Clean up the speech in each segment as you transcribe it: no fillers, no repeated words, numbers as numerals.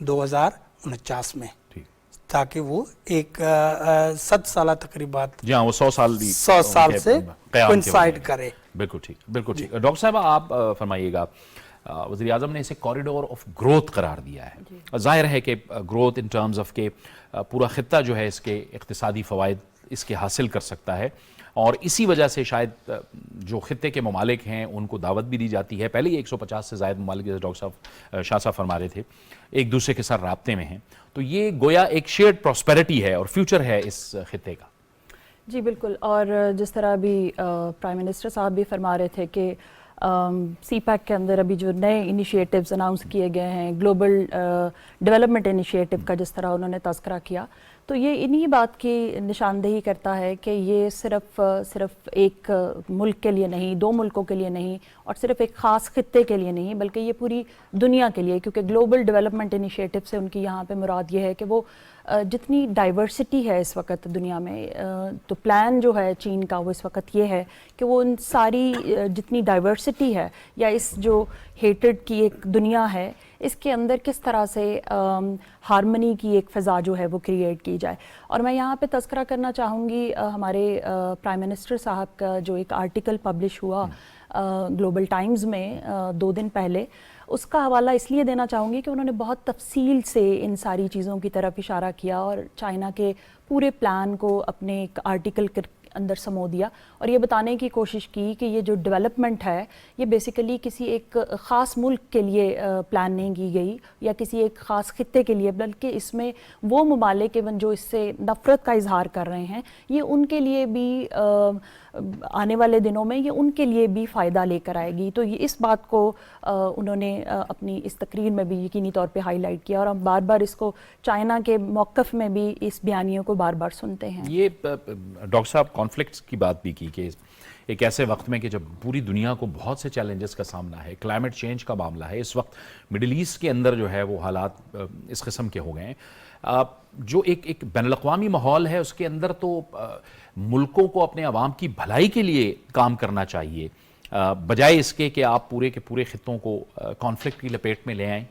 2049 میں، ٹھیک، تاکہ وہ ایک 7 سالہ تقریبات جی ہاں، وہ 100 سال 100 سال سے کوئنسائڈ کرے. بالکل ٹھیک، بالکل ٹھیک. ڈاکٹر صاحب آپ فرمائیے گا، وزیر اعظم نے اسے کوریڈور آف گروتھ قرار دیا ہے. ظاہر ہے کہ گروتھ ان ٹرمز آف کہ پورا خطہ جو ہے اس کے اقتصادی فوائد اس کے حاصل کر سکتا ہے، اور اسی وجہ سے شاید جو خطے کے ممالک ہیں ان کو دعوت بھی دی جاتی ہے. پہلے ہی 150 سے زائد ممالک، جیسے ڈاکٹر صاحب شاہ صاحب فرما رہے تھے، ایک دوسرے کے ساتھ رابطے میں ہیں. تو یہ گویا ایک شیئرڈ پراسپیرٹی ہے اور فیوچر ہے اس خطے کا. جی بالکل. اور جس طرح ابھی پرائم منسٹر صاحب بھی فرما رہے تھے کہ سی پیک کے اندر ابھی جو نئے انیشیٹیوز اناؤنس کیے گئے ہیں، گلوبل ڈیولپمنٹ انیشیٹو کا جس طرح انہوں نے تذکرہ کیا، تو یہ انہی بات کی نشاندہی کرتا ہے کہ یہ صرف ایک ملک کے لیے نہیں، 2 ملکوں کے لیے نہیں، اور صرف ایک خاص خطے کے لیے نہیں، بلکہ یہ پوری دنیا کے لیے. کیونکہ گلوبل ڈیولپمنٹ انیشیٹو سے ان کی یہاں پہ مراد یہ ہے کہ وہ جتنی ڈائیورسٹی ہے اس وقت دنیا میں، تو پلان جو ہے چین کا وہ اس وقت یہ ہے کہ وہ ان ساری جتنی ڈائیورسٹی ہے یا اس جو ہیٹڈ کی ایک دنیا ہے، اس کے اندر کس طرح سے ہارمنی کی ایک فضا جو ہے وہ کریٹ کی جائے. اور میں یہاں پہ تذکرہ کرنا چاہوں گی ہمارے پرائم منسٹر صاحب کا جو ایک آرٹیکل پبلش ہوا گلوبل ٹائمز میں 2 دن پہلے، اس کا حوالہ اس لیے دینا چاہوں گی کہ انہوں نے بہت تفصیل سے ان ساری چیزوں کی طرف اشارہ کیا اور چائنا کے پورے پلان کو اپنے ایک آرٹیکل کے اندر سمو دیا، اور یہ بتانے کی کوشش کی کہ یہ جو ڈیولپمنٹ ہے یہ بیسیکلی کسی ایک خاص ملک کے لیے پلان نہیں کی گئی یا کسی ایک خاص خطے کے لیے، بلکہ اس میں وہ ممالک جو اس سے نفرت کا اظہار کر رہے ہیں، یہ ان کے لیے بھی آنے والے دنوں میں یہ ان کے لیے بھی فائدہ لے کر آئے گی. تو یہ اس بات کو انہوں نے اپنی اس تقریر میں بھی یقینی طور پہ ہائی لائٹ کیا، اور ہم بار بار اس کو چائنا کے موقف میں بھی اس بیانیوں کو بار بار سنتے ہیں. یہ ڈاکٹر صاحب کانفلکٹس کی بات بھی کی کہ ایک ایسے وقت میں کہ جب پوری دنیا کو بہت سے چیلنجز کا سامنا ہے، کلائمیٹ چینج کا معاملہ ہے، اس وقت مڈل ایسٹ کے اندر جو ہے وہ حالات اس قسم کے ہو گئے ہیں، جو ایک بین الاقوامی ماحول ہے اس کے اندر تو ملکوں کو اپنے عوام کی بھلائی کے لیے کام کرنا چاہیے، بجائے اس کے کہ آپ پورے کے پورے خطوں کو کانفلکٹ کی لپیٹ میں لے آئیں.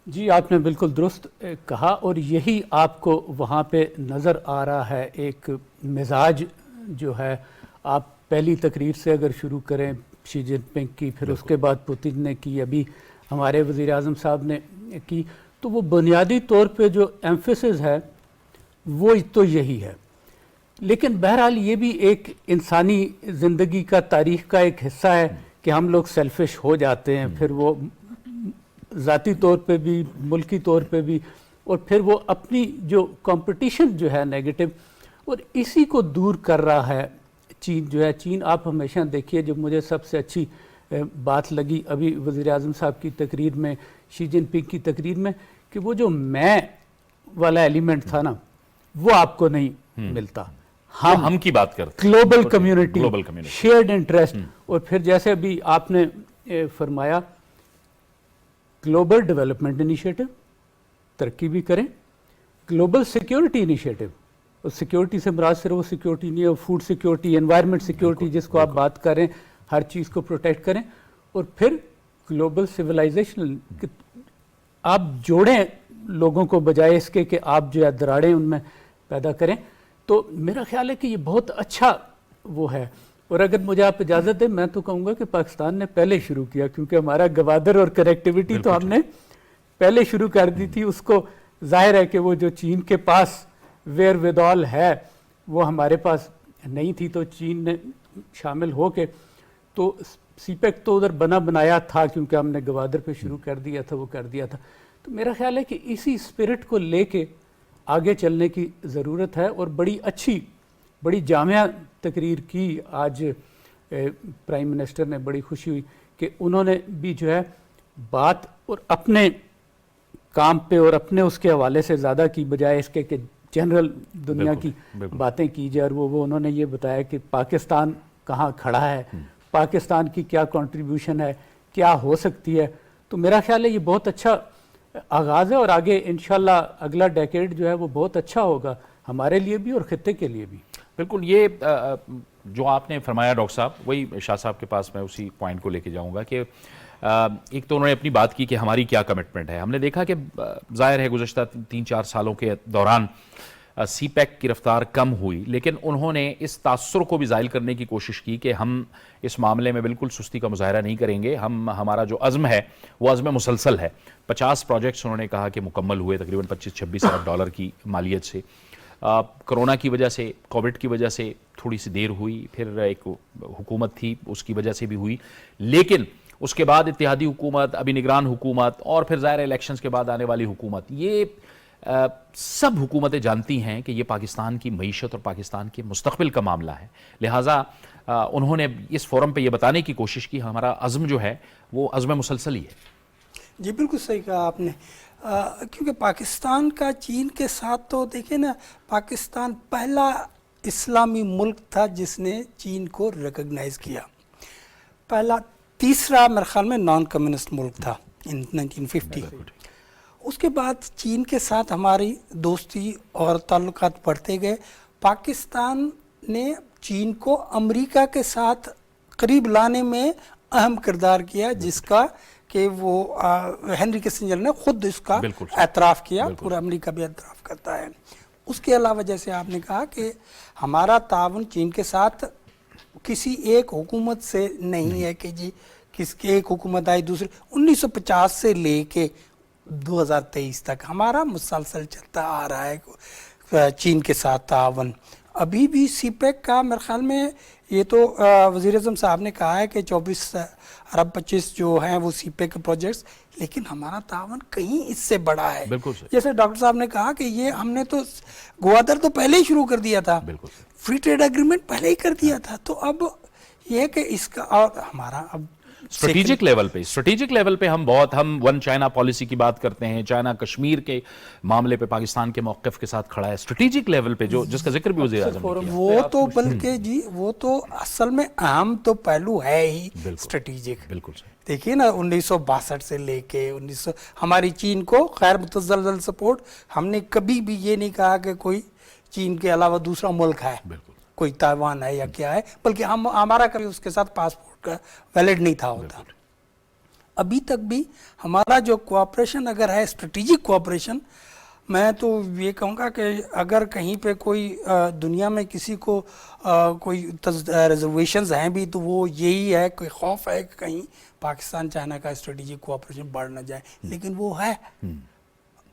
جی آپ نے بالکل درست کہا، اور یہی آپ کو وہاں پہ نظر آ رہا ہے. ایک مزاج جو ہے، آپ پہلی تقریر سے اگر شروع کریں شی جن پنگ کی، پھر اس کے بعد پوتن نے کی، ابھی ہمارے وزیر اعظم صاحب نے کی، تو وہ بنیادی طور پہ جو ایمفیسس ہے وہ تو یہی ہے. لیکن بہرحال یہ بھی ایک انسانی زندگی کا، تاریخ کا ایک حصہ ہے کہ ہم لوگ سیلفش ہو جاتے ہیں، پھر وہ ذاتی طور پہ بھی، ملکی طور پہ بھی، اور پھر وہ اپنی جو کمپٹیشن جو ہے نیگیٹو، اور اسی کو دور کر رہا ہے چین جو ہے. چین آپ ہمیشہ دیکھیے، جو مجھے سب سے اچھی بات لگی ابھی وزیر اعظم صاحب کی تقریر میں، شی جن پنگ کی تقریر میں، کہ وہ جو میں والا ایلیمنٹ تھا نا، وہ آپ کو نہیں ملتا. ہم کی بات کرتے گلوبل کمیونٹی، شیئرڈ انٹرسٹ. اور پھر جیسے ابھی آپ نے فرمایا، گلوبل ڈیولپمنٹ انیشیٹو، ترقی بھی کریں، گلوبل سیکیورٹی انیشیٹو، اور سیکیورٹی سے مراد صرف وہ سیکیورٹی نہیں ہے، فوڈ سیکیورٹی، انوائرمنٹ سیکیورٹی جس کو آپ بات کریں، ہر چیز کو پروٹیکٹ کریں. اور پھر گلوبل سویلائزیشن، آپ جوڑیں لوگوں کو بجائے اس کے کہ آپ جو ہے دراڑیں ان میں پیدا کریں. تو میرا خیال ہے کہ یہ بہت اچھا وہ ہے. اور اگر مجھے آپ اجازت دیں، میں تو کہوں گا کہ پاکستان نے پہلے شروع کیا، کیونکہ ہمارا گوادر اور کنیکٹیوٹی تو ہم نے پہلے شروع کر دی تھی. اس کو ظاہر ہے کہ وہ جو چین کے پاس ویئر ودال ہے وہ ہمارے پاس نہیں تھی، تو چین نے شامل ہو کے، تو سی پیک تو ادھر بنایا تھا، کیونکہ ہم نے گوادر پہ شروع کر دیا تھا، وہ کر دیا تھا. تو میرا خیال ہے کہ اسی اسپرٹ کو لے کے آگے چلنے کی ضرورت ہے. اور بڑی اچھی، بڑی جامع تقریر کی آج پرائم منسٹر نے. بڑی خوشی ہوئی کہ انہوں نے بھی جو ہے بات اور اپنے کام پہ اور اپنے اس کے حوالے سے زیادہ کی، بجائے اس کے کہ جنرل دنیا کی باتیں کی جائے. اور وہ انہوں نے یہ بتایا کہ پاکستان کہاں کھڑا ہے، پاکستان کی کیا کنٹریبیوشن ہے، کیا ہو سکتی ہے. تو میرا خیال ہے یہ بہت اچھا آغاز ہے، اور آگے انشاءاللہ اگلا ڈیکیڈ جو ہے وہ بہت اچھا ہوگا ہمارے لیے بھی اور خطے کے لیے بھی. بالکل. یہ جو آپ نے فرمایا ڈاکٹر صاحب، وہی شاہ صاحب کے پاس میں اسی پوائنٹ کو لے کے جاؤں گا کہ ایک تو انہوں نے اپنی بات کی کہ ہماری کیا کمٹمنٹ ہے. ہم نے دیکھا کہ ظاہر ہے گزشتہ 3-4 سالوں کے دوران سی پیک کی رفتار کم ہوئی, لیکن انہوں نے اس تاثر کو بھی زائل کرنے کی کوشش کی کہ ہم اس معاملے میں بالکل سستی کا مظاہرہ نہیں کریں گے. ہمارا جو عزم ہے وہ عزم مسلسل ہے. 50 پروجیکٹس انہوں نے کہا کہ مکمل ہوئے تقریباً 25-26 ارب ڈالر کی مالیت سے. کرونا کی وجہ سے, کووڈ کی وجہ سے تھوڑی سی دیر ہوئی, پھر ایک حکومت تھی اس کی وجہ سے بھی ہوئی, لیکن اس کے بعد اتحادی حکومت, ابھی نگران حکومت, اور پھر ظاہر الیکشنز کے بعد آنے والی حکومت, یہ سب حکومتیں جانتی ہیں کہ یہ پاکستان کی معیشت اور پاکستان کے مستقبل کا معاملہ ہے. لہٰذا انہوں نے اس فورم پہ یہ بتانے کی کوشش کی ہمارا عزم جو ہے وہ عزم مسلسل ہی ہے. جی بالکل صحیح کہا آپ نے, کیونکہ پاکستان کا چین کے ساتھ تو دیکھیں نا, پاکستان پہلا اسلامی ملک تھا جس نے چین کو ریکگنائز کیا, پہلا. تیسرا میرے خیال میں نان کمیونسٹ ملک تھا ان 1950. اس کے بعد چین کے ساتھ ہماری دوستی اور تعلقات بڑھتے گئے. پاکستان نے چین کو امریکہ کے ساتھ قریب لانے میں اہم کردار کیا, جس کا کہ وہ ہنری کسنجر نے خود اس کا اعتراف کیا, پورا امریکہ بھی اعتراف کرتا ہے. اس کے علاوہ جیسے آپ نے کہا کہ ہمارا تعاون چین کے ساتھ کسی ایک حکومت سے نہیں ہے کہ جی کس کی ایک حکومت آئی دوسری. 1950 سے لے کے 2023 تک ہمارا مسلسل چلتا آ رہا ہے چین کے ساتھ تعاون. ابھی بھی سی پیک کا میرے خیال میں یہ تو وزیر اعظم صاحب نے کہا ہے کہ 24 ارب 25 جو ہیں وہ سی پیک کے پروجیکٹس, لیکن ہمارا تعاون کہیں اس سے بڑا ہے. جیسے ڈاکٹر صاحب نے کہا کہ یہ ہم نے تو گوادر تو پہلے ہی شروع کر دیا تھا, فری ٹریڈ ایگریمنٹ پہلے ہی کر دیا تھا. تو اب یہ کہ اس کا اور ہمارا اب اسٹریٹجک لیول پہ ہم ون چائنا پالیسی کی بات کرتے ہیں. چائنا کشمیر کے معاملے پہ پاکستان کے موقف کے ساتھ کھڑا ہے اسٹریٹجک لیول پہ, جو جس کا ذکر بھی وزیر اعظم نے کیا. وہ تو بلکہ جی وہ تو اصل میں اہم تو پہلو ہے ہی اسٹریٹجک. بالکل دیکھیے نا 1962 سے لے کے 1900 ہماری چین کو خیر متزلزل سپورٹ, ہم نے کبھی بھی یہ نہیں کہا کہ کوئی چین کے علاوہ دوسرا ملک ہے, کوئی تائیوان ہے یا کیا ہے, بلکہ ہمارا کبھی اس کے ساتھ پاسپورٹ کا ویلڈ نہیں تھا ہوتا. ابھی تک بھی ہمارا جو کوآپریشن اگر ہے اسٹریٹجک کوآپریشن, میں تو یہ کہوں گا کہ اگر کہیں پہ کوئی دنیا میں کسی کو کوئی ریزرویشنز ہیں بھی تو وہ یہی ہے, کوئی خوف ہے کہ کہیں پاکستان چائنا کا اسٹریٹجک کوآپریشن بڑھ نہ جائے, لیکن وہ ہے.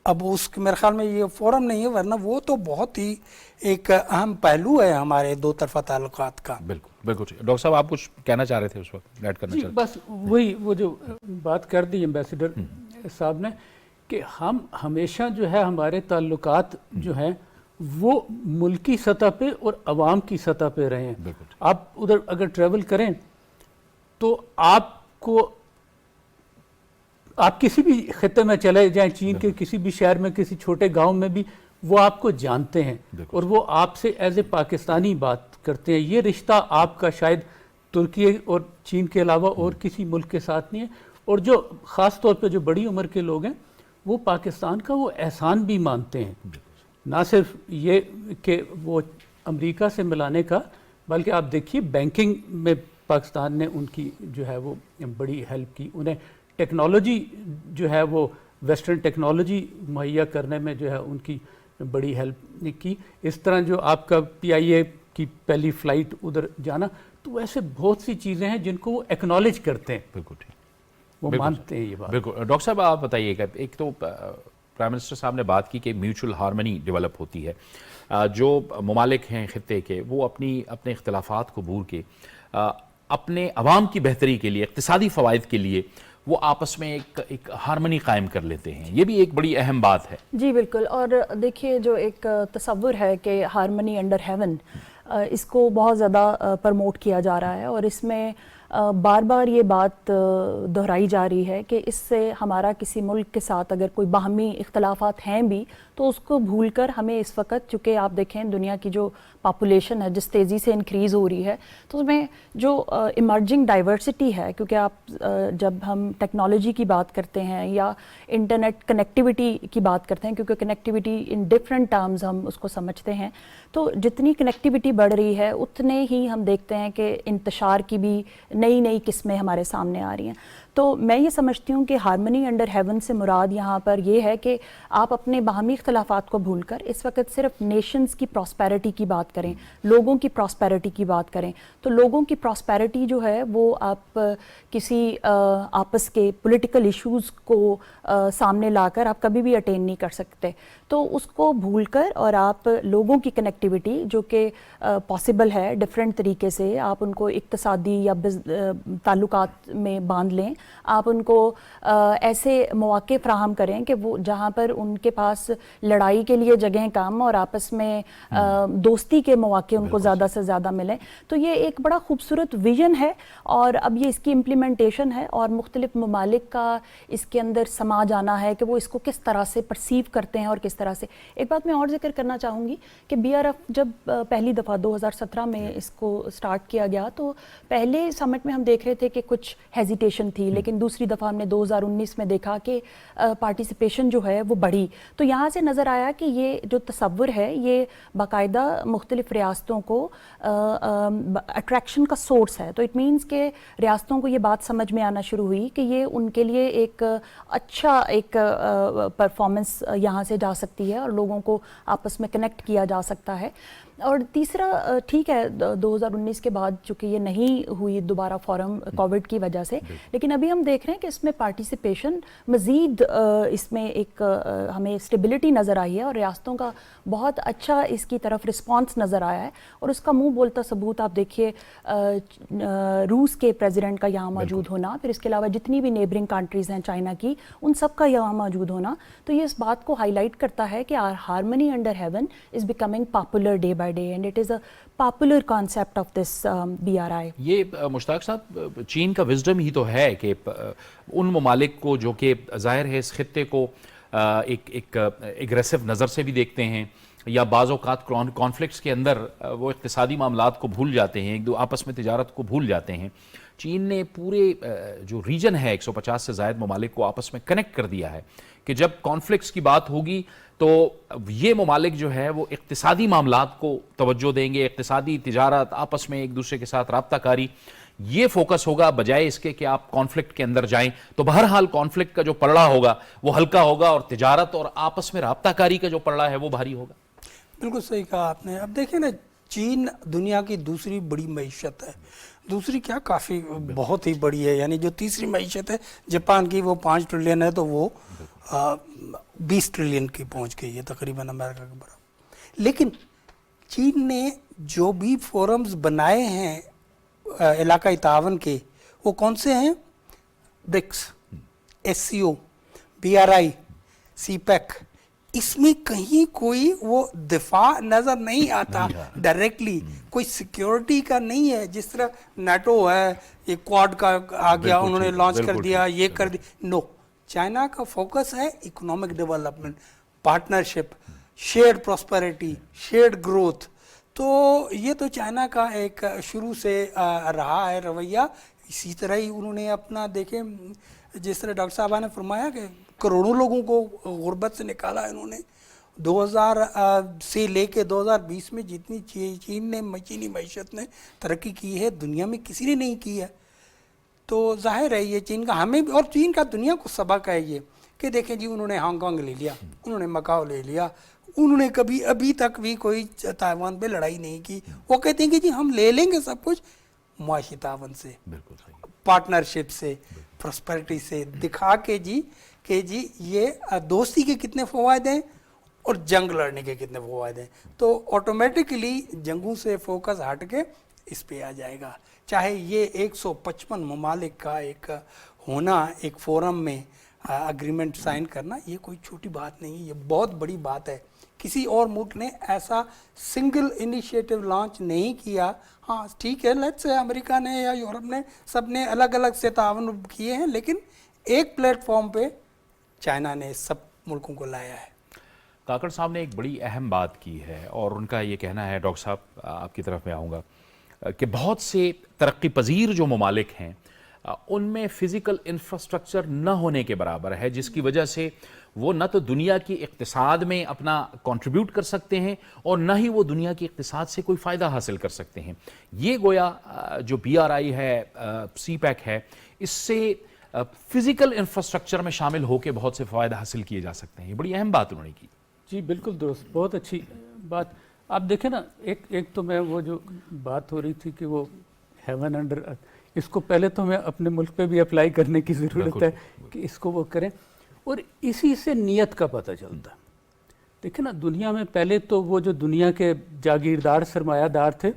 اب اس میرے خیال میں یہ فورم نہیں ہے, ورنہ وہ تو بہت ہی ایک اہم پہلو ہے ہمارے دو طرفہ تعلقات کا. بالکل. ڈاکٹر صاحب آپ کچھ کہنا چاہ رہے تھے اس وقت, ایڈ کرنا چاہتے ہیں؟ بس وہی وہ جو بات کر دی ایمبیسڈر صاحب نے کہ ہم ہمیشہ جو ہے ہمارے تعلقات جو ہیں وہ ملکی سطح پہ اور عوام کی سطح پہ رہے ہیں. آپ ادھر اگر ٹریول کریں تو آپ کسی بھی خطے میں چلے جائیں, چین کے کسی بھی شہر میں, کسی چھوٹے گاؤں میں بھی, وہ آپ کو جانتے ہیں اور وہ آپ سے ایز اے پاکستانی بات کرتے ہیں. یہ رشتہ آپ کا شاید ترکی اور چین کے علاوہ اور کسی ملک کے ساتھ نہیں ہے. اور جو خاص طور پہ جو بڑی عمر کے لوگ ہیں وہ پاکستان کا وہ احسان بھی مانتے ہیں, نہ صرف یہ کہ وہ امریکہ سے ملانے کا, بلکہ آپ دیکھیے بینکنگ میں پاکستان نے ان کی جو ہے وہ بڑی ہیلپ کی. انہیں ٹیکنالوجی جو ہے وہ ویسٹرن ٹیکنالوجی مہیا کرنے میں جو ہے ان کی بڑی ہیلپ کی. اس طرح جو آپ کا PIA کی پہلی فلائٹ ادھر جانا, تو ایسے بہت سی چیزیں ہیں جن کو وہ ایکنالج کرتے ہیں. بالکل ٹھیک, وہ مانتے ہیں یہ بات. بالکل. ڈاکٹر صاحب آپ بتائیے کہ ایک تو پرائم منسٹر صاحب نے بات کی کہ میوچل ہارمنی ڈیولپ ہوتی ہے, جو ممالک ہیں خطے کے وہ اپنے اختلافات کو بھول کے اپنے عوام کی بہتری کے لیے, اقتصادی فوائد کے لیے وہ آپس میں ایک ہارمنی قائم کر لیتے ہیں. یہ بھی ایک بڑی اہم بات ہے. جی بالکل. اور دیکھیے جو ایک تصور ہے کہ ہارمنی انڈر ہیون, اس کو بہت زیادہ پرموٹ کیا جا رہا ہے, اور اس میں بار بار یہ بات دہرائی جا رہی ہے کہ اس سے ہمارا کسی ملک کے ساتھ اگر کوئی باہمی اختلافات ہیں بھی تو اس کو بھول کر ہمیں اس وقت, چونکہ آپ دیکھیں دنیا کی جو پاپولیشن ہے جس تیزی سے انکریز ہو رہی ہے, تو اس میں جو ایمرجنگ ڈائیورسٹی ہے, کیونکہ آپ جب ہم ٹیکنالوجی کی بات کرتے ہیں یا انٹرنیٹ کنیکٹیوٹی کی بات کرتے ہیں, کیونکہ کنیکٹیوٹی ان ڈفرینٹ ٹرمز ہم اس کو سمجھتے ہیں, تو جتنی کنیکٹیوٹی بڑھ رہی ہے اتنے ہی ہم دیکھتے ہیں کہ انتشار کی بھی نئی قسمیں ہمارے سامنے آ رہی ہیں. تو میں یہ سمجھتی ہوں کہ ہارمنی انڈر ہیون سے مراد یہاں پر یہ ہے کہ آپ اپنے باہمی اختلافات کو بھول کر اس وقت صرف نیشنز کی پراسپیرٹی کی بات کریں، لوگوں کی پراسپیرٹی کی بات کریں. تو لوگوں کی پراسپیرٹی جو ہے وہ آپ کسی آپس کے پولیٹیکل ایشوز کو سامنے لا کر آپ کبھی بھی اٹین نہیں کر سکتے. تو اس کو بھول کر اور آپ لوگوں کی کنیکٹیوٹی جو کہ پاسبل ہے ڈفرینٹ طریقے سے، آپ ان کو اقتصادی یا تعلقات میں باندھ لیں، آپ ان کو ایسے مواقع فراہم کریں کہ وہ جہاں پر ان کے پاس لڑائی کے لیے جگہیں کم اور آپس میں دوستی کے مواقع ان کو زیادہ سے زیادہ ملیں. تو یہ ایک بڑا خوبصورت ویژن ہے اور اب یہ اس کی امپلیمنٹیشن ہے اور مختلف ممالک کا اس کے اندر سما جانا ہے کہ وہ اس کو کس طرح سے پرسیو کرتے ہیں اور کس طرح سے. ایک بات میں اور ذکر کرنا چاہوں گی کہ بی آر ایف جب پہلی دفعہ 2017 میں اس کو سٹارٹ کیا گیا تو پہلے سمٹ میں ہم دیکھ رہے تھے کہ کچھ ہیزیٹیشن تھی، لیکن دوسری دفعہ ہم نے 2019 میں دیکھا کہ پارٹیسپیشن جو ہے وہ بڑھی. تو یہاں سے نظر آیا کہ یہ جو تصور ہے یہ باقاعدہ مختلف ریاستوں کو اٹریکشن کا سورس ہے. تو اٹ مینس کہ ریاستوں کو یہ بات سمجھ میں آنا شروع ہوئی کہ یہ ان کے لیے ایک اچھا ایک پرفارمنس یہاں سے جا سکتی ہے اور لوگوں کو آپس میں کنیکٹ کیا جا سکتا ہے. اور تیسرا ٹھیک ہے 2019 کے بعد چونکہ یہ نہیں ہوئی دوبارہ فورم کووڈ کی وجہ سے، لیکن ابھی ہم دیکھ رہے ہیں کہ اس میں پارٹیسپیشن مزید اس میں ایک ہمیں اسٹیبلٹی نظر آئی ہے اور ریاستوں کا بہت اچھا اس کی طرف رسپانس نظر آیا ہے. اور اس کا منہ بولتا ثبوت آپ دیکھیے روس کے پریزیڈنٹ کا یہاں موجود ہونا، پھر اس کے علاوہ جتنی بھی نیبرنگ کنٹریز ہیں چائنا کی ان سب کا یہاں موجود ہونا. تو یہ اس بات کو ہائی لائٹ کرتا ہے کہ harmony under heaven is becoming popular day by day and it is a popular concept of this BRI. یہ مشتاق صاحب چین کا وزڈم ہی تو ہے کہ ان ممالک کو جو کہ ظاہر ہے اس خطے کو ایک اگریسو نظر سے بھی دیکھتے ہیں یا بعض اوقات کانفلکٹس کے اندر وہ اقتصادی معاملات کو بھول جاتے ہیں، ایک دو آپس میں تجارت کو بھول جاتے ہیں. چین نے پورے جو ریجن ہے 150 سے زائد ممالک کو آپس میں کنیکٹ کر دیا ہے کہ جب کانفلکٹس کی بات ہوگی تو یہ ممالک جو ہے وہ اقتصادی معاملات کو توجہ دیں گے، اقتصادی تجارت، آپس میں ایک دوسرے کے ساتھ رابطہ کاری، یہ فوکس ہوگا بجائے اس کے کہ آپ کانفلکٹ کے اندر جائیں. تو بہرحال کانفلکٹ کا جو پلڑا ہوگا وہ ہلکا ہوگا اور تجارت اور آپس میں رابطہ کاری کا جو پلڑا ہے وہ بھاری ہوگا. بالکل صحیح کہا آپ نے. اب دیکھیں نا چین دنیا کی دوسری بڑی معیشت ہے، دوسری کیا کافی بہت ہی بڑی ہے، یعنی جو تیسری معیشت ہے جاپان کی وہ 5 ٹریلین ہے تو وہ 20 ٹریلین کی پہنچ گئی ہے تقریباً امریکہ کے برابر. لیکن چین نے جو بھی فورمز بنائے ہیں علاقائی تعاون کے وہ کون سے ہیں؟ BRICS, SCO، BRI، CPEC. اس میں کہیں کوئی وہ دفاع نظر نہیں آتا ڈائریکٹلی، کوئی سیکیورٹی کا نہیں ہے جس طرح نیٹو ہے، یہ کوڈ کا آ گیا انہوں نے لانچ کر دیا، یہ کر دیا. نو، چائنا کا فوکس ہے economic development, partnership, shared prosperity, shared growth. تو یہ تو چائنا کا ایک شروع سے رہا ہے رویہ. اسی طرح ہی انہوں نے اپنا دیکھیں جس طرح ڈاکٹر صاحبہ نے فرمایا کہ کروڑوں لوگوں کو غربت سے نکالا انہوں نے. 2000 سے لے کے 2020 میں جتنی چینی معیشت نے ترقی کی ہے دنیا میں کسی نے نہیں کی ہے. تو ظاہر ہے یہ چین کا ہمیں اور چین کا دنیا کو سبق ہے یہ کہ دیکھیں جی انہوں نے ہانگ کانگ لے لیا، انہوں نے مکاؤ لے لیا، انہوں نے کبھی ابھی تک بھی کوئی تائیوان پہ لڑائی نہیں کی. وہ کہتے ہیں کہ جی ہم لے لیں گے سب کچھ معاشی تعاون سے، پارٹنرشپ سے، پراسپیرٹی سے، دکھا کے جی کہ جی یہ دوستی کے کتنے فوائد ہیں اور جنگ لڑنے کے کتنے فوائد ہیں. تو آٹومیٹکلی جنگوں سے فوکس ہٹ کے اس پہ آ جائے گا. چاہے یہ 155 ممالک کا ایک ہونا ایک فورم میں اگریمنٹ سائن کرنا یہ کوئی چھوٹی بات نہیں ہے، یہ بہت بڑی بات ہے. کسی اور ملک نے ایسا سنگل انیشیٹو لانچ نہیں کیا. ہاں ٹھیک ہے، لیٹس سے امریکہ نے یا یورپ نے سب نے الگ الگ سے تعاون کیے ہیں، لیکن ایک پلیٹ فارم پہ چائنا نے سب ملکوں کو لایا ہے. کاکڑ صاحب نے ایک بڑی اہم بات کی ہے اور ان کا یہ کہنا ہے، ڈاکٹر صاحب آپ کی طرف میں آؤں گا، کہ بہت سے ترقی پذیر جو ممالک ہیں ان میں فزیکل انفراسٹرکچر نہ ہونے کے برابر ہے، جس کی وجہ سے وہ نہ تو دنیا کی اقتصاد میں اپنا کنٹریبیوٹ کر سکتے ہیں اور نہ ہی وہ دنیا کی اقتصاد سے کوئی فائدہ حاصل کر سکتے ہیں. یہ گویا جو BRI ہے، CPEC ہے، اس سے فزیکل انفراسٹرکچر میں شامل ہو کے بہت سے فوائد حاصل کیے جا سکتے ہیں. یہ بڑی اہم بات انہوں نے کی. جی بالکل درست, بہت اچھی بات. آپ دیکھیں نا, ایک تو میں وہ جو بات ہو رہی تھی کہ وہ ہیون انڈر ارتھ, اس کو پہلے تو ہمیں اپنے ملک پہ بھی اپلائی کرنے کی ضرورت ہے کہ اس کو وہ کریں, اور اسی سے نیت کا پتہ چلتا ہے. دیکھیں نا, دنیا میں پہلے تو وہ جو دنیا کے جاگیردار سرمایہ دار تھے,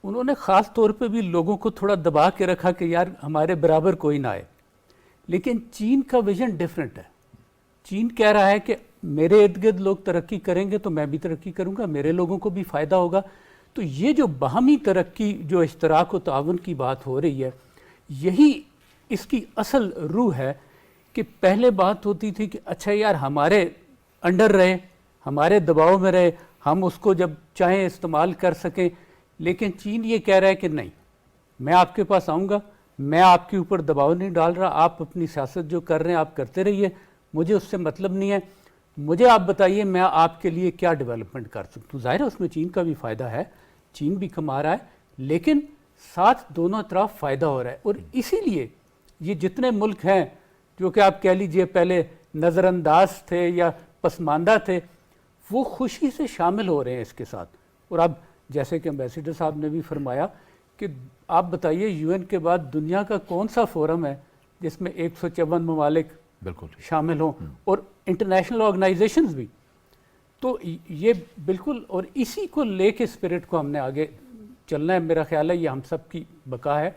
انہوں نے خاص طور پہ بھی لوگوں کو تھوڑا دبا کے رکھا کہ یار ہمارے برابر کوئی نہ آئے. لیکن چین کا ویژن ڈیفرنٹ ہے. چین کہہ رہا ہے کہ میرے ارد گرد لوگ ترقی کریں گے تو میں بھی ترقی کروں گا, میرے لوگوں کو بھی فائدہ ہوگا. تو یہ جو باہمی ترقی, جو اشتراک و تعاون کی بات ہو رہی ہے, یہی اس کی اصل روح ہے. کہ پہلے بات ہوتی تھی کہ اچھا یار ہمارے انڈر رہے, ہمارے دباؤ میں رہے, ہم اس کو جب چاہیں استعمال کر سکیں. لیکن چین یہ کہہ رہا ہے کہ نہیں, میں آپ کے پاس آؤں گا, میں آپ کے اوپر دباؤ نہیں ڈال رہا, آپ اپنی سیاست جو کر رہے ہیں آپ کرتے رہیے, مجھے اس سے مطلب نہیں ہے. مجھے آپ بتائیے میں آپ کے لیے کیا ڈیولپمنٹ کر سکتا ہوں. ظاہر ہے اس میں چین کا بھی فائدہ ہے, چین بھی کما رہا ہے, لیکن ساتھ دونوں طرف فائدہ ہو رہا ہے. اور اسی لیے یہ جتنے ملک ہیں جو کہ آپ کہہ لیجئے پہلے نظر انداز تھے یا پسماندہ تھے, وہ خوشی سے شامل ہو رہے ہیں اس کے ساتھ. اور اب جیسے کہ امبیسیڈر صاحب نے بھی فرمایا کہ آپ بتائیے یو این کے بعد دنیا کا کون سا فورم ہے جس میں 154 ممالک بالکل شامل ہوں, اور انٹرنیشنل آرگنائزیشنز بھی. تو یہ بالکل, اور اسی کو لے کے اسپرٹ کو ہم نے آگے چلنا ہے. میرا خیال ہے یہ ہم سب کی بقا ہے,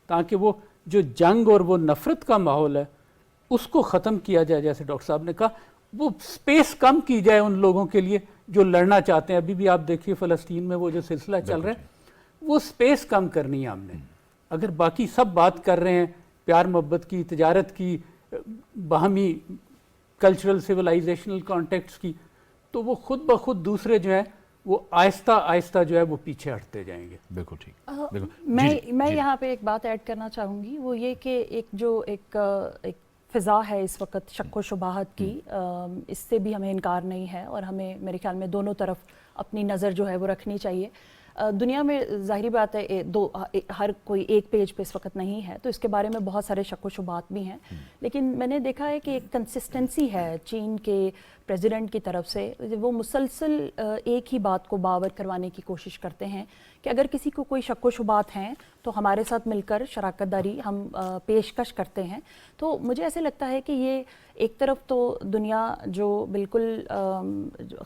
تاکہ وہ جو جنگ اور وہ نفرت کا ماحول ہے اس کو ختم کیا جائے. جیسے ڈاکٹر صاحب نے کہا, وہ سپیس کم کی جائے ان لوگوں کے لیے جو لڑنا چاہتے ہیں. ابھی بھی آپ دیکھیے فلسطین میں وہ جو سلسلہ چل رہا ہے, وہ سپیس کم کرنی ہے ہم نے. اگر باقی سب بات کر رہے ہیں پیار محبت کی, تجارت کی, باہمی کلچرل سویلائزیشنل کانٹیکٹس کی, تو وہ خود بخود دوسرے جو ہیں وہ آہستہ آہستہ جو ہے وہ پیچھے ہٹتے جائیں گے. بالکل ٹھیک. میں یہاں پہ ایک بات ایڈ کرنا چاہوں گی, وہ یہ کہ ایک فضا ہے اس وقت شک و شبہات کی, اس سے بھی ہمیں انکار نہیں ہے, اور ہمیں میرے خیال میں دونوں طرف اپنی نظر جو ہے وہ رکھنی چاہیے. دنیا میں ظاہری بات ہے ہر کوئی ایک پیج پہ اس وقت نہیں ہے, تو اس کے بارے میں بہت سارے شک و شبہات بھی ہیں. لیکن میں نے دیکھا ہے کہ ایک کنسسٹنسی ہے چین کے پریزیڈنٹ کی طرف سے, وہ مسلسل ایک ہی بات کو باور کروانے کی کوشش کرتے ہیں کہ اگر کسی کو کوئی شک و شبہات ہیں تو ہمارے ساتھ مل کر شراکت داری ہم پیشکش کرتے ہیں. تو مجھے ایسے لگتا ہے کہ یہ ایک طرف تو دنیا جو بالکل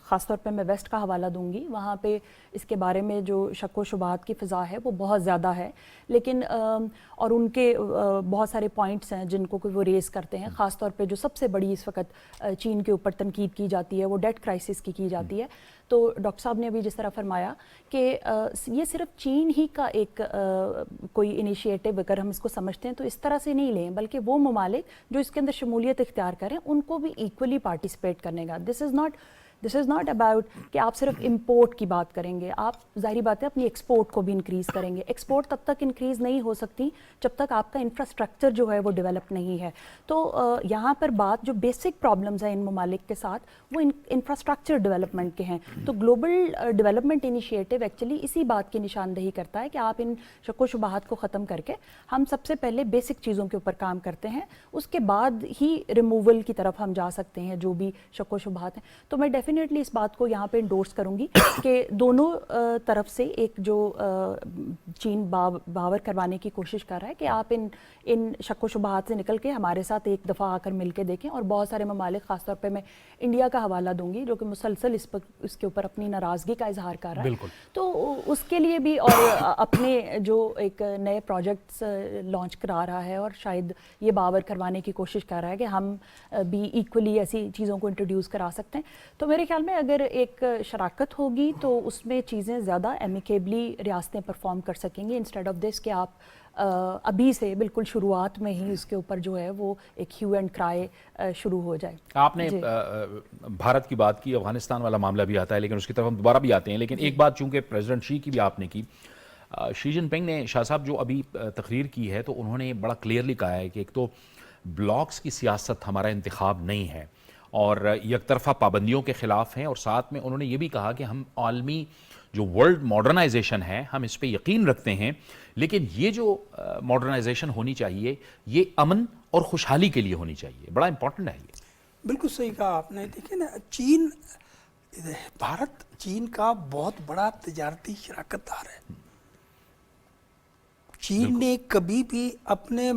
خاص طور پہ میں ویسٹ کا حوالہ دوں گی, وہاں پہ اس کے بارے میں جو شک و شبہات کی فضا ہے وہ بہت زیادہ ہے. لیکن اور ان کے بہت سارے پوائنٹس ہیں جن کو وہ ریز کرتے ہیں, خاص طور پہ جو سب سے بڑی اس وقت چین کے اوپر تنقید کی جاتی ہے وہ ڈیٹ کرائسس کی جاتی ہے. تو ڈاکٹر صاحب نے ابھی جس طرح فرمایا کہ یہ صرف چین ہی کا ایک کوئی انیشیٹو اگر ہم اس کو سمجھتے ہیں تو اس طرح سے نہیں لیں, بلکہ وہ ممالک جو اس کے اندر شمولیت اختیار کریں ان کو بھی ایکولی پارٹیسپیٹ کرنے کا. دس از ناٹ اباؤٹ کہ آپ صرف امپورٹ کی بات کریں گے, آپ ظاہری بات ہے اپنی ایکسپورٹ کو بھی انکریز کریں گے. ایکسپورٹ تب تک انکریز نہیں ہو سکتی جب تک آپ کا انفراسٹرکچر جو ہے وہ ڈیولپ نہیں ہے. تو یہاں پر بات جو بیسک پرابلمز ہیں ان ممالک کے ساتھ وہ انفراسٹرکچر ڈیولپمنٹ کے ہیں. تو گلوبل ڈیولپمنٹ انیشیٹو ایکچولی اسی بات کی نشاندہی کرتا ہے کہ آپ ان شک و شبہات کو ختم کر کے ہم سب سے پہلے بیسک چیزوں کے اوپر کام کرتے ہیں, اس کے بعد ہی ریموول کی طرف ہم جا سکتے ہیں جو بھی شک و شبہات ہیں. تو میں ڈیفینیٹلی اس بات کو یہاں پہ انڈورس کروں گی کہ دونوں طرف سے ایک جو چین باور کروانے کی کوشش کر رہا ہے کہ آپ ان شک و شبہات سے نکل کے ہمارے ساتھ ایک دفعہ آ کر مل کے دیکھیں. اور بہت سارے ممالک, خاص طور پہ میں انڈیا کا حوالہ دوں گی جو کہ مسلسل اس کے اوپر اپنی ناراضگی کا اظہار کر رہا ہے, تو اس کے لیے بھی, اور اپنے جو ایک نئے پروجیکٹس لانچ کرا رہا ہے اور شاید یہ باور کروانے کی کوشش کر رہا ہے کہ ہم بھی ایکولی ایسی چیزوں کو انٹروڈیوس کرا سکتے ہیں. تو میرے خیال میں اگر ایک شراکت ہوگی تو اس میں چیزیں زیادہ ایمیکیبلی ریاستیں پرفارم کر سکیں گی, انسٹیڈ آف دس کہ آپ ابھی سے بالکل شروعات میں ہی اس کے اوپر جو ہے وہ ایک ہیو اینڈ کرائے شروع ہو جائے. آپ نے بھارت کی بات کی, افغانستان والا معاملہ بھی آتا ہے لیکن اس کی طرف ہم دوبارہ بھی آتے ہیں. لیکن ایک بات چونکہ پریزیڈنٹ شی کی بھی آپ نے کی, شی جن پنگ نے شاہ صاحب جو ابھی تقریر کی ہے تو انہوں نے بڑا کلیئرلی کہا ہے کہ ایک تو بلاکس کی سیاست ہمارا انتخاب نہیں ہے اور یک طرفہ پابندیوں کے خلاف ہیں, اور ساتھ میں انہوں نے یہ بھی کہا کہ ہم عالمی جو ورلڈ ماڈرنائزیشن ہے ہم اس پہ یقین رکھتے ہیں، لیکن یہ جو ماڈرنائزیشن ہونی چاہیے یہ امن اور خوشحالی کے لیے ہونی چاہیے. بڑا امپورٹنٹ ہے یہ. بالکل صحیح کہا آپ نے. دیکھیں نا، چین، بھارت چین کا بہت بڑا تجارتی شراکت دار ہے. چین نے کبھی بھی اپنے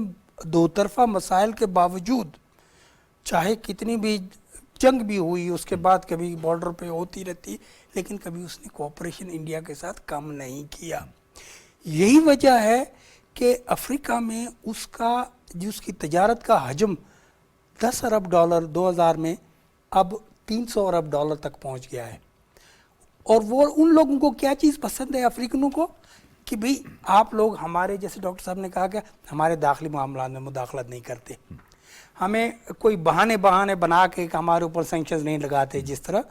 دو طرفہ مسائل کے باوجود، چاہے کتنی بھی جنگ بھی ہوئی اس کے بعد کبھی بارڈر پہ ہوتی رہتی، لیکن کبھی اس نے کوآپریشن انڈیا کے ساتھ کم نہیں کیا. یہی وجہ ہے کہ افریقہ میں اس کی تجارت کا حجم 10 ارب ڈالر 2000 میں اب 300 ارب ڈالر تک پہنچ گیا ہے. اور وہ ان لوگوں کو کیا چیز پسند ہے افریقنوں کو، کہ بھئی آپ لوگ ہمارے، جیسے ڈاکٹر صاحب نے کہا کہ ہمارے داخلی معاملات میں مداخلت نہیں کرتے، ہمیں کوئی بہانے بنا کے ہمارے اوپر سینکشنز نہیں لگاتے جس طرح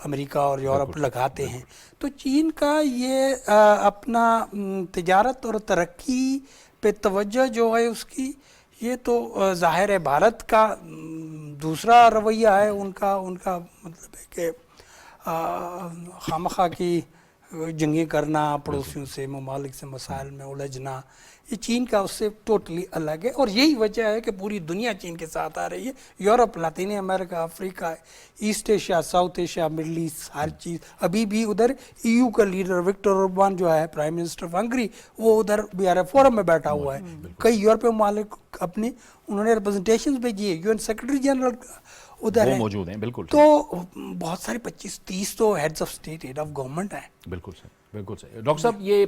امریکہ اور یورپ لگاتے ہیں. تو چین کا یہ اپنا تجارت اور ترقی پہ توجہ جو ہے اس کی، یہ تو ظاہر ہے بھارت کا دوسرا رویہ ہے. ان کا مطلب ہے کہ خامخواہ کی جنگیں کرنا، پڑوسیوں سے، ممالک سے مسائل میں الجھنا، یہ چین کا اس سے ٹوٹلی الگ ہے. اور یہی وجہ ہے کہ پوری دنیا چین کے ساتھ آ رہی ہے. یورپ، لاطینی امریکہ، افریقہ، East Asia, South Asia, Middle East, ہر چیز. ابھی بھی ادھر EU کا لیڈر وکٹر اوربان جو ہے پرائم منسٹر آف ہنگری، وہ ادھر BRF فورم میں بیٹھا ہوا ہے. کئی یورپی ممالک اپنی انہوں نے ریپرزنٹیشنز بھیجی ہے. UN سیکرٹری جنرل ادھر وہ ہیں، موجود ہیں. بالکل. تو بہت سارے 25-30 تو heads of state, head of government ہیں. بالکل صحیح، بالکل صحیح. ڈاکٹر صاحب، یہ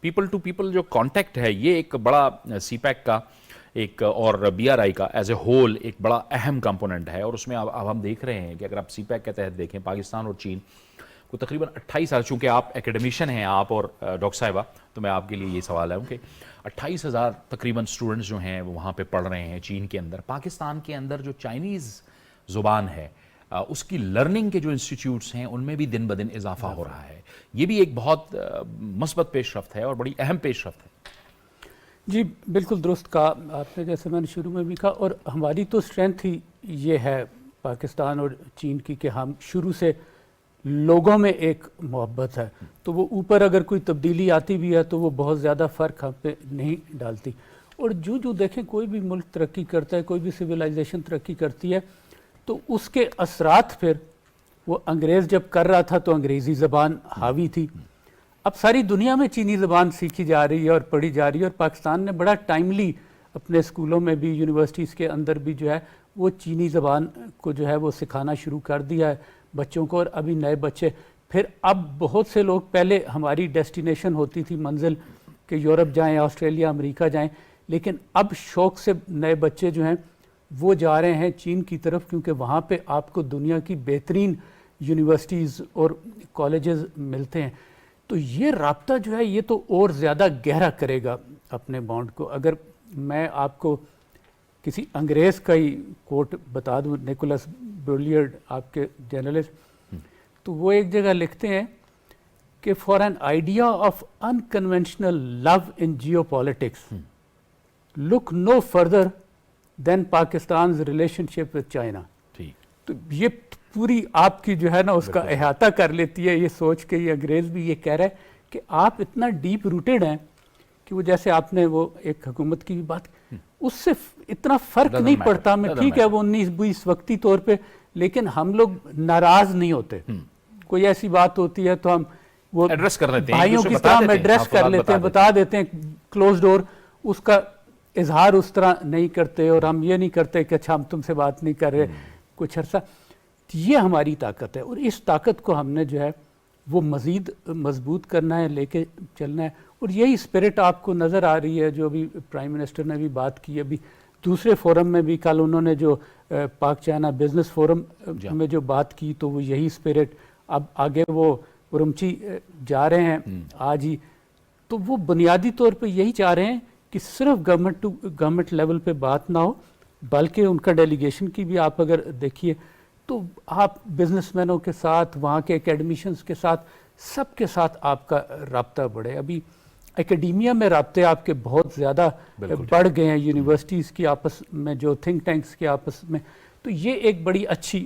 پیپل ٹو پیپل جو کانٹیکٹ ہے، یہ ایک بڑا CPEC کا ایک اور BRI کا ایز اے ہول ایک بڑا اہم کمپوننٹ ہے. اور اس میں اب ہم دیکھ رہے ہیں کہ اگر آپ CPEC کے تحت دیکھیں، پاکستان اور چین کو تقریباً 28 سال، چونکہ آپ ایکیڈمیشین ہیں آپ اور ڈاکٹر صاحبہ، تو میں آپ کے لیے یہ سوال ہے کہ 28,000 تقریباً اسٹوڈنٹس جو ہیں وہ وہاں پہ پڑھ رہے ہیں چین کے اندر. پاکستان کے اندر جو چائنیز زبان ہے اس کی لرننگ کے جو انسٹیٹیوٹس ہیں ان میں بھی دن بدن اضافہ ہو رہا ہے. یہ بھی ایک بہت مثبت پیش رفت ہے اور بڑی اہم پیش رفت ہے. جی بالکل درست کہا آپ نے، جیسے میں نے شروع میں بھی کہا. اور ہماری تو اسٹرینتھ ہی یہ ہے پاکستان اور چین کی کہ ہم شروع سے لوگوں میں ایک محبت ہے. تو وہ اوپر اگر کوئی تبدیلی آتی بھی ہے تو وہ بہت زیادہ فرق ہم پہ نہیں ڈالتی. اور جو دیکھیں کوئی بھی ملک ترقی کرتا ہے، کوئی بھی سویلائزیشن ترقی کرتی ہے، تو اس کے اثرات پھر وہ انگریز جب کر رہا تھا تو انگریزی زبان حاوی تھی. اب ساری دنیا میں چینی زبان سیکھی جا رہی ہے اور پڑھی جا رہی ہے. اور پاکستان نے بڑا ٹائملی اپنے اسکولوں میں بھی، یونیورسٹیز کے اندر بھی جو ہے وہ چینی زبان کو جو ہے وہ سکھانا شروع کر دیا ہے بچوں کو. اور ابھی نئے بچے پھر، اب بہت سے لوگ، پہلے ہماری ڈیسٹینیشن ہوتی تھی منزل کہ یورپ جائیں، آسٹریلیا، امریکہ جائیں، لیکن اب شوق سے نئے بچے جو ہیں وہ جا رہے ہیں چین کی طرف، کیونکہ وہاں پہ آپ کو دنیا کی بہترین یونیورسٹیز اور کالجز ملتے ہیں. تو یہ رابطہ جو ہے یہ تو اور زیادہ گہرا کرے گا اپنے بانڈ کو. اگر میں آپ کو کسی انگریز کا ہی کوٹ بتا دوں، نیکولس برولیئرڈ، آپ کے جرنلسٹ، تو وہ ایک جگہ لکھتے ہیں کہ for an idea of unconventional love in geopolitics look no further than Pakistan's relationship with China. تو یہ پوری آپ کی جو ہے نا اس کا احاطہ کر لیتی ہے یہ سوچ کے. یہ انگریز بھی یہ کہہ رہا ہے کہ آپ اتنا ڈیپ روٹیڈ ہیں کہ وہ، جیسے آپ نے وہ ایک حکومت کی بھی بات، اس سے اتنا فرق نہیں پڑتا میں. ٹھیک ہے وہ 19-20 وقتی طور پہ، لیکن ہم لوگ ناراض نہیں ہوتے. کوئی ایسی بات ہوتی ہے تو ہم وہ ایڈریس کر لیتے ہیں، بھائیوں کی طرح ہم ایڈریس کر لیتے ہیں، بتا دیتے ہیں کلوز ڈور. اس کا اظہار اس طرح نہیں کرتے. اور ہم یہ نہیں کرتے کہ اچھا ہم تم سے بات نہیں کر رہے کچھ عرصہ. یہ ہماری طاقت ہے. اور اس طاقت کو ہم نے جو ہے وہ مزید مضبوط کرنا ہے، لے کے چلنا ہے. اور یہی اسپرٹ آپ کو نظر آ رہی ہے جو ابھی پرائم منسٹر نے بھی بات کی. ابھی دوسرے فورم میں بھی کل انہوں نے جو پاک چائنا بزنس فورم میں جو بات کی، تو وہ یہی اسپرٹ اب آگے وہ ارمچی جا رہے ہیں آج ہی. تو وہ بنیادی طور پہ یہی چاہ رہے ہیں کہ صرف گورنمنٹ ٹو گورنمنٹ لیول پہ بات نہ ہو، بلکہ ان کا ڈیلیگیشن کی بھی آپ اگر دیکھیے تو آپ بزنس مینوں کے ساتھ، وہاں کے اکیڈمیشنز کے ساتھ، سب کے ساتھ آپ کا رابطہ بڑھے. ابھی اکیڈیمیا میں رابطے آپ کے بہت زیادہ بڑھ گئے ہیں، یونیورسٹیز کی آپس میں، جو تھنک ٹینکس کے آپس میں. تو یہ ایک بڑی اچھی